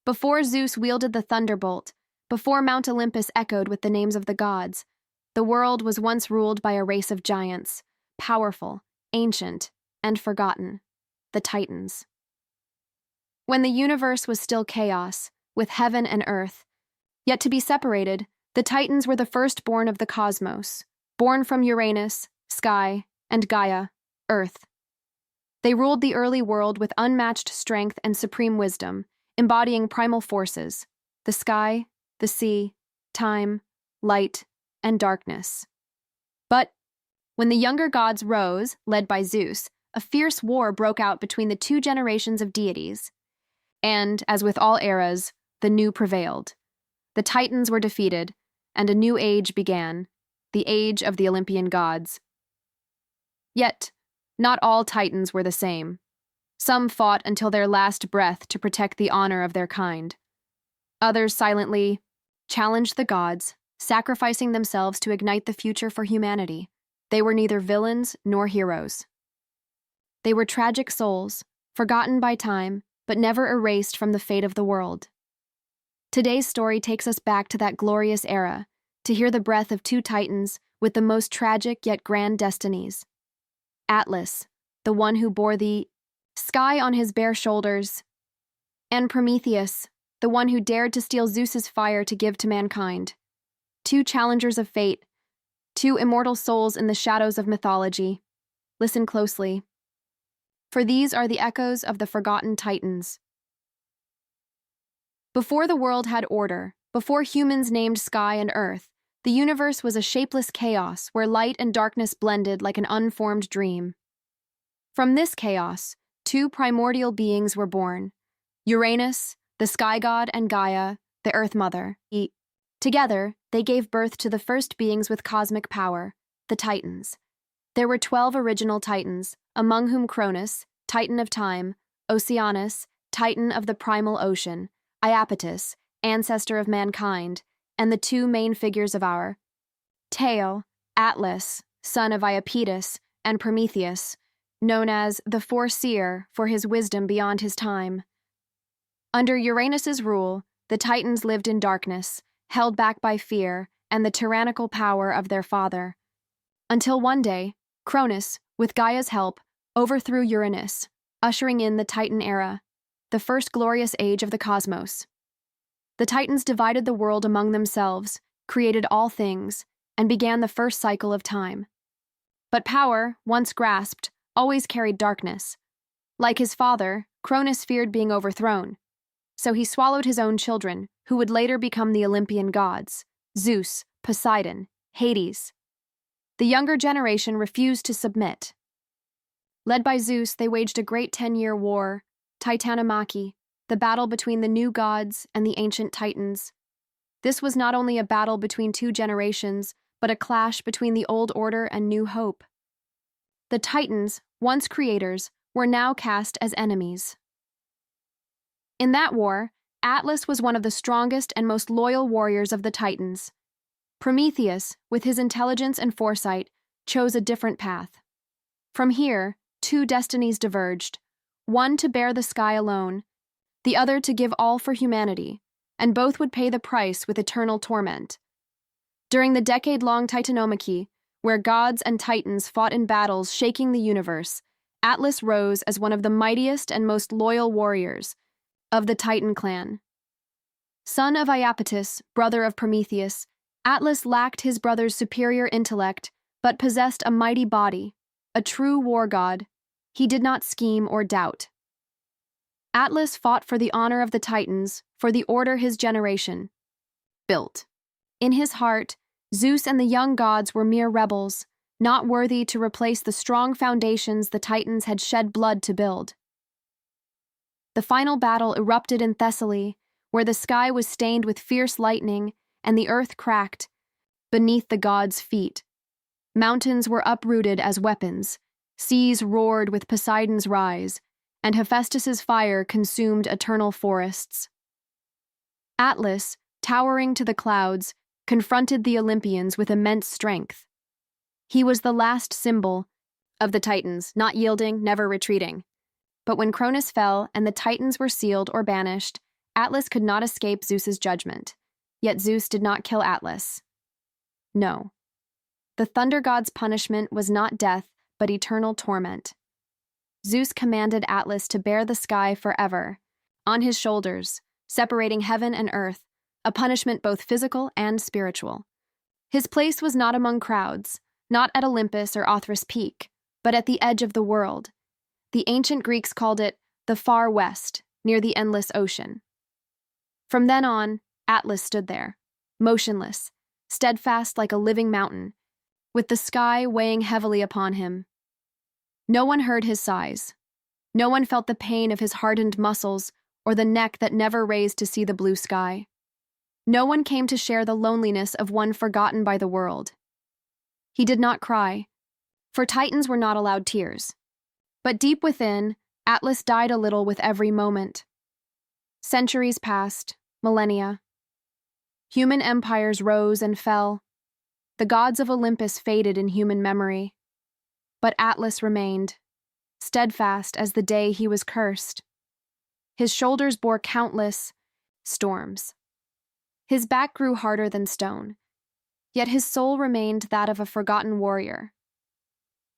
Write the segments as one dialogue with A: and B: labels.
A: Before Zeus wielded the thunderbolt, before Mount Olympus echoed with the names of the gods, the world was once ruled by a race of giants, powerful, ancient, and forgotten, the Titans. When the universe was still chaos, with heaven and earth, yet to be separated, the Titans were the firstborn of the cosmos, born from Uranus, sky, and Gaia, earth. They ruled the early world with unmatched strength and supreme wisdom, embodying primal forces, the sky, the sea, time, light, and darkness. But when the younger gods rose, led by Zeus, a fierce war broke out between the two generations of deities. And, as with all eras, the new prevailed. The Titans were defeated, and a new age began, the age of the Olympian gods. Yet, not all Titans were the same. Some fought until their last breath to protect the honor of their kind. Others silently challenged the gods, sacrificing themselves to ignite the future for humanity. They were neither villains nor heroes. They were tragic souls, forgotten by time, but never erased from the fate of the world. Today's story takes us back to that glorious era, to hear the breath of two Titans with the most tragic yet grand destinies. Atlas, the one who bore the sky on his bare shoulders, and Prometheus, the one who dared to steal Zeus's fire to give to mankind. Two challengers of fate, two immortal souls in the shadows of mythology. Listen closely, for these are the echoes of the forgotten Titans. Before the world had order, before humans named sky and earth, the universe was a shapeless chaos where light and darkness blended like an unformed dream. From this chaos, two primordial beings were born: Uranus, the sky god, and Gaia, the earth mother. Together, they gave birth to the first beings with cosmic power, the Titans. There were 12 original Titans, among whom Cronus, Titan of time, Oceanus, Titan of the primal ocean, Iapetus, ancestor of mankind, and the two main figures of our tale, Atlas, son of Iapetus, and Prometheus, known as the Foreseer for his wisdom beyond his time. Under Uranus's rule, the Titans lived in darkness, held back by fear and the tyrannical power of their father. Until one day, Cronus, with Gaia's help, overthrew Uranus, ushering in the Titan era, the first glorious age of the cosmos. The Titans divided the world among themselves, created all things, and began the first cycle of time. But power, once grasped, always carried darkness. Like his father, Cronus feared being overthrown, so he swallowed his own children, who would later become the Olympian gods: Zeus, Poseidon, Hades. The younger generation refused to submit. Led by Zeus, they waged a great 10-year war, Titanomachy, the battle between the new gods and the ancient Titans. This was not only a battle between two generations, but a clash between the old order and new hope. The Titans, once creators, were now cast as enemies. In that war, Atlas was one of the strongest and most loyal warriors of the Titans. Prometheus, with his intelligence and foresight, chose a different path. From here, two destinies diverged, one to bear the sky alone, the other to give all for humanity, and both would pay the price with eternal torment. During the decade-long Titanomachy, where gods and Titans fought in battles shaking the universe, Atlas rose as one of the mightiest and most loyal warriors of the Titan clan. Son of Iapetus, brother of Prometheus, Atlas lacked his brother's superior intellect, but possessed a mighty body, a true war god. He did not scheme or doubt. Atlas fought for the honor of the Titans, for the order his generation built. In his heart, Zeus and the young gods were mere rebels, not worthy to replace the strong foundations the Titans had shed blood to build. The final battle erupted in Thessaly, where the sky was stained with fierce lightning and the earth cracked beneath the gods' feet. Mountains were uprooted as weapons, seas roared with Poseidon's rise, and Hephaestus's fire consumed eternal forests. Atlas, towering to the clouds, confronted the Olympians with immense strength. He was the last symbol of the Titans, not yielding, never retreating. But when Cronus fell and the Titans were sealed or banished, Atlas could not escape Zeus's judgment, yet Zeus did not kill Atlas. No. The thunder god's punishment was not death, but eternal torment. Zeus commanded Atlas to bear the sky forever, on his shoulders, separating heaven and earth, a punishment both physical and spiritual. His place was not among crowds, not at Olympus or Othrys Peak, but at the edge of the world. The ancient Greeks called it the far west, near the endless ocean. From then on, Atlas stood there, motionless, steadfast like a living mountain, with the sky weighing heavily upon him. No one heard his sighs. No one felt the pain of his hardened muscles or the neck that never raised to see the blue sky. No one came to share the loneliness of one forgotten by the world. He did not cry, for Titans were not allowed tears. But deep within, Atlas died a little with every moment. Centuries passed, millennia. Human empires rose and fell. The gods of Olympus faded in human memory. But Atlas remained, steadfast as the day he was cursed. His shoulders bore countless storms. His back grew harder than stone, yet his soul remained that of a forgotten warrior.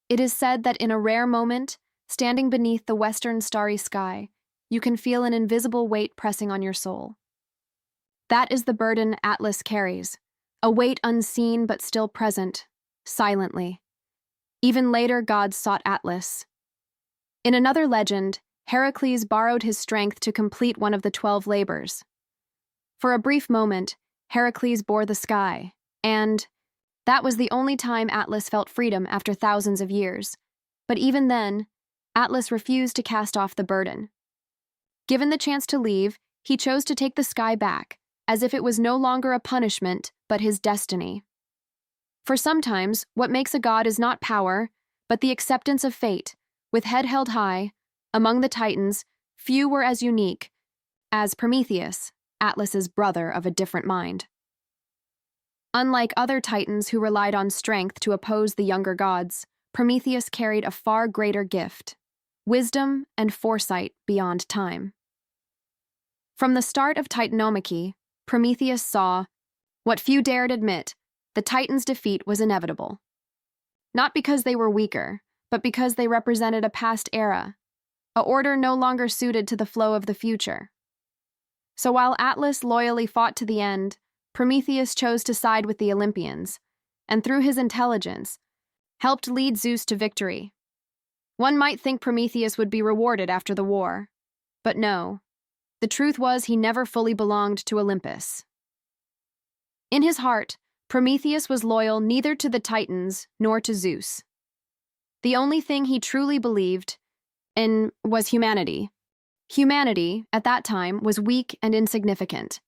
A: It is said that in a rare moment, standing beneath the western starry sky, you can feel an invisible weight pressing on your soul. That is the burden Atlas carries, a weight unseen but still present, silently. Even later, gods sought Atlas. In another legend, Heracles borrowed his strength to complete one of the 12 labors. For a brief moment, Heracles bore the sky, and that was the only time Atlas felt freedom after thousands of years. But even then, Atlas refused to cast off the burden. Given the chance to leave, he chose to take the sky back, as if it was no longer a punishment, but his destiny. For sometimes, what makes a god is not power, but the acceptance of fate. With head held high, among the Titans, few were as unique as Prometheus, Atlas's brother of a different mind. Unlike other Titans who relied on strength to oppose the younger gods, Prometheus carried a far greater gift: wisdom and foresight beyond time. From the start of Titanomachy, Prometheus saw what few dared admit: the Titans' defeat was inevitable. Not because they were weaker, but because they represented a past era, a order no longer suited to the flow of the future. So while Atlas loyally fought to the end, Prometheus chose to side with the Olympians, and through his intelligence, helped lead Zeus to victory. One might think Prometheus would be rewarded after the war, but no. The truth was he never fully belonged to Olympus. In his heart, Prometheus was loyal neither to the Titans nor to Zeus. The only thing he truly believed in was humanity. Humanity, at that time, was weak and insignificant.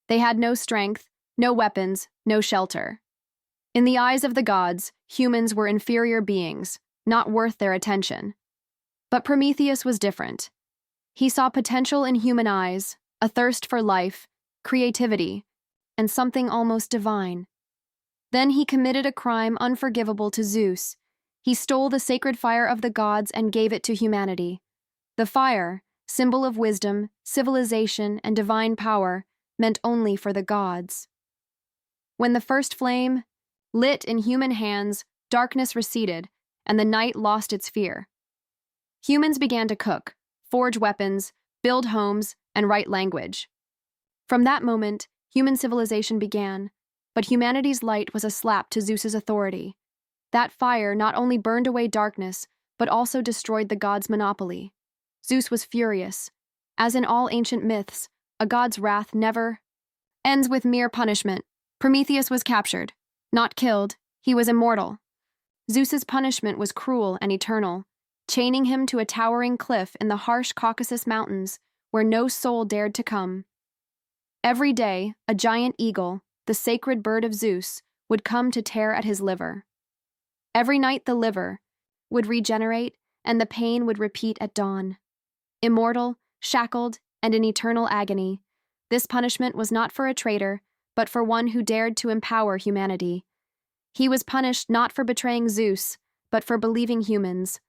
A: They had no strength, no weapons, no shelter. In the eyes of the gods, humans were inferior beings, not worth their attention. But Prometheus was different. He saw potential in human eyes, a thirst for life, creativity, and something almost divine. Then he committed a crime unforgivable to Zeus. He stole the sacred fire of the gods and gave it to humanity. The fire, symbol of wisdom, civilization, and divine power, meant only for the gods. When the first flame lit in human hands, darkness receded, and the night lost its fear. Humans began to cook, forge weapons, build homes, and write language. From that moment, human civilization began, but humanity's light was a slap to Zeus's authority. That fire not only burned away darkness, but also destroyed the god's monopoly. Zeus was furious. As in all ancient myths, a god's wrath never ends with mere punishment. Prometheus was captured. Not killed, he was immortal. Zeus's punishment was cruel and eternal, chaining him to a towering cliff in the harsh Caucasus Mountains where no soul dared to come. Every day, a giant eagle, the sacred bird of Zeus, would come to tear at his liver. Every night the liver would regenerate and the pain would repeat at dawn. Immortal, shackled, and in eternal agony, this punishment was not for a traitor, but for one who dared to empower humanity. He was punished not for betraying Zeus, but for believing humans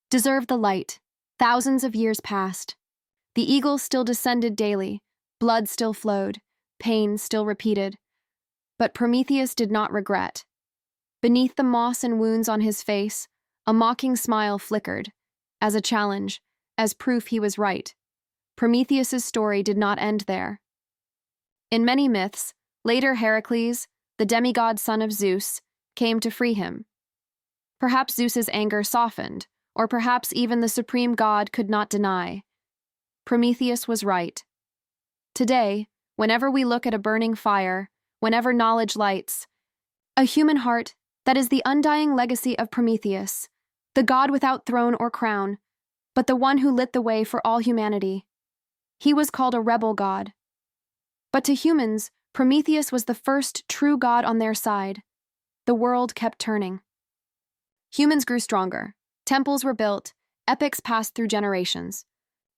A: deserved the light. Thousands of years passed. The eagle still descended daily, Blood still flowed, pain still repeated. But Prometheus did not regret. Beneath the moss and wounds on his face, a mocking smile flickered, as a challenge, as proof he was right. Prometheus's story did not end there. In many myths, later Heracles, the demigod son of Zeus, came to free him. Perhaps Zeus's anger softened, or perhaps even the supreme god could not deny. Prometheus was right. Today, whenever we look at a burning fire, whenever knowledge lights, a human heart, that is the undying legacy of Prometheus, the god without throne or crown, but the one who lit the way for all humanity. He was called a rebel god. But to humans, Prometheus was the first true god on their side. The world kept turning. Humans grew stronger. Temples were built. Epics passed through generations.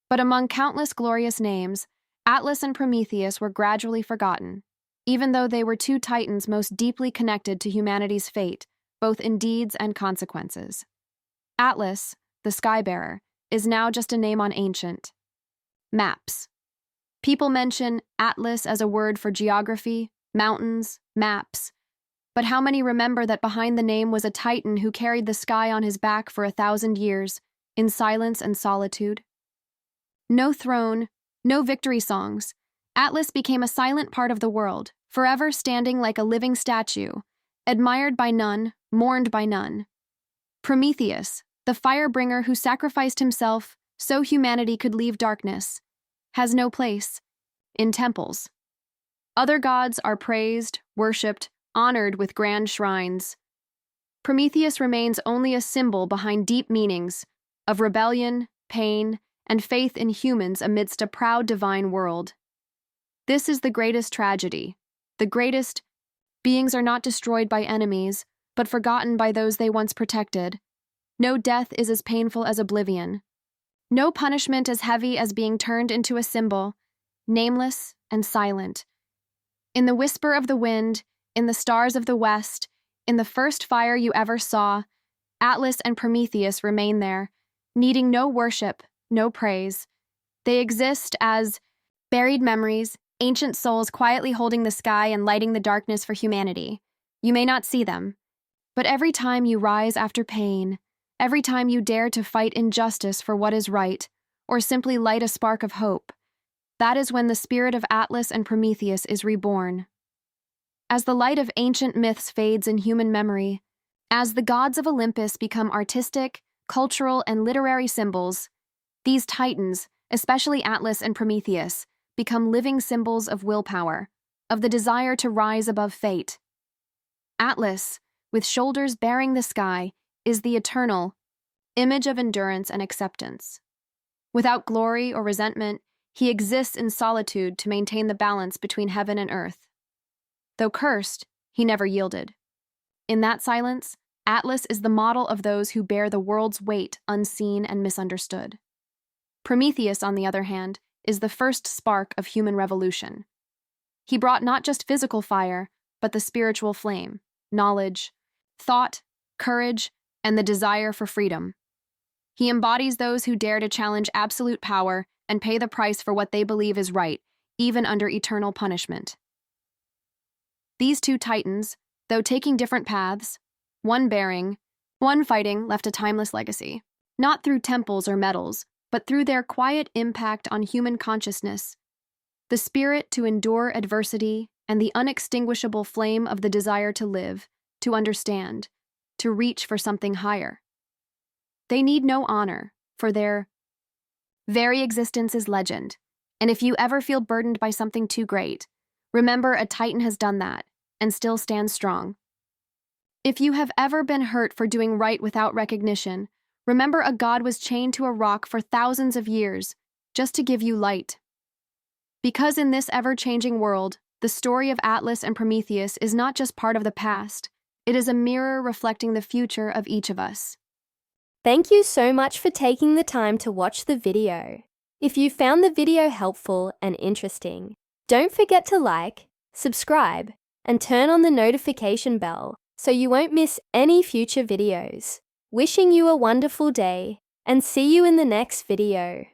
A: But among countless glorious names, Atlas and Prometheus were gradually forgotten, even though they were two titans most deeply connected to humanity's fate, both in deeds and consequences. Atlas, the skybearer, is now just a name on ancient maps. People mention Atlas as a word for geography, mountains, maps, but how many remember that behind the name was a titan who carried the sky on his back for 1,000 years, in silence and solitude? No throne, no victory songs. Atlas became a silent part of the world, forever standing like a living statue, admired by none, mourned by none. Prometheus, the firebringer who sacrificed himself so humanity could leave darkness, has no place in temples. Other gods are praised, worshipped, honored with grand shrines. Prometheus remains only a symbol behind deep meanings of rebellion, pain, and faith in humans amidst a proud divine world. This is the greatest tragedy. The greatest beings are not destroyed by enemies, but forgotten by those they once protected. No death is as painful as oblivion. No punishment as heavy as being turned into a symbol, nameless and silent. In the whisper of the wind, in the stars of the west, in the first fire you ever saw, Atlas and Prometheus remain there, needing no worship, no praise. They exist as buried memories, ancient souls quietly holding the sky and lighting the darkness for humanity. You may not see them, but every time you rise after pain, every time you dare to fight injustice for what is right, or simply light a spark of hope, that is when the spirit of Atlas and Prometheus is reborn. As the light of ancient myths fades in human memory, as the gods of Olympus become artistic, cultural, and literary symbols, these titans, especially Atlas and Prometheus, become living symbols of willpower, of the desire to rise above fate. Atlas, with shoulders bearing the sky, is the eternal image of endurance and acceptance. Without glory or resentment, he exists in solitude to maintain the balance between heaven and earth. Though cursed, he never yielded. In that silence, Atlas is the model of those who bear the world's weight unseen and misunderstood. Prometheus, on the other hand, is the first spark of human revolution. He brought not just physical fire, but the spiritual flame, knowledge, thought, courage, and the desire for freedom. He embodies those who dare to challenge absolute power and pay the price for what they believe is right, even under eternal punishment. These two titans, though taking different paths, one bearing, one fighting, left a timeless legacy, not through temples or medals, but through their quiet impact on human consciousness, the spirit to endure adversity and the unextinguishable flame of the desire to live, to understand, to reach for something higher. They need no honor, for their very existence is legend, and if you ever feel burdened by something too great, remember a titan has done that, and still stands strong. If you have ever been hurt for doing right without recognition, remember a god was chained to a rock for thousands of years, just to give you light. Because in this ever-changing world, the story of Atlas and Prometheus is not just part of the past, it is a mirror reflecting the future of each of us.
B: Thank you so much for taking the time to watch the video. If you found the video helpful and interesting, don't forget to like, subscribe, and turn on the notification bell so you won't miss any future videos. Wishing you a wonderful day, and see you in the next video.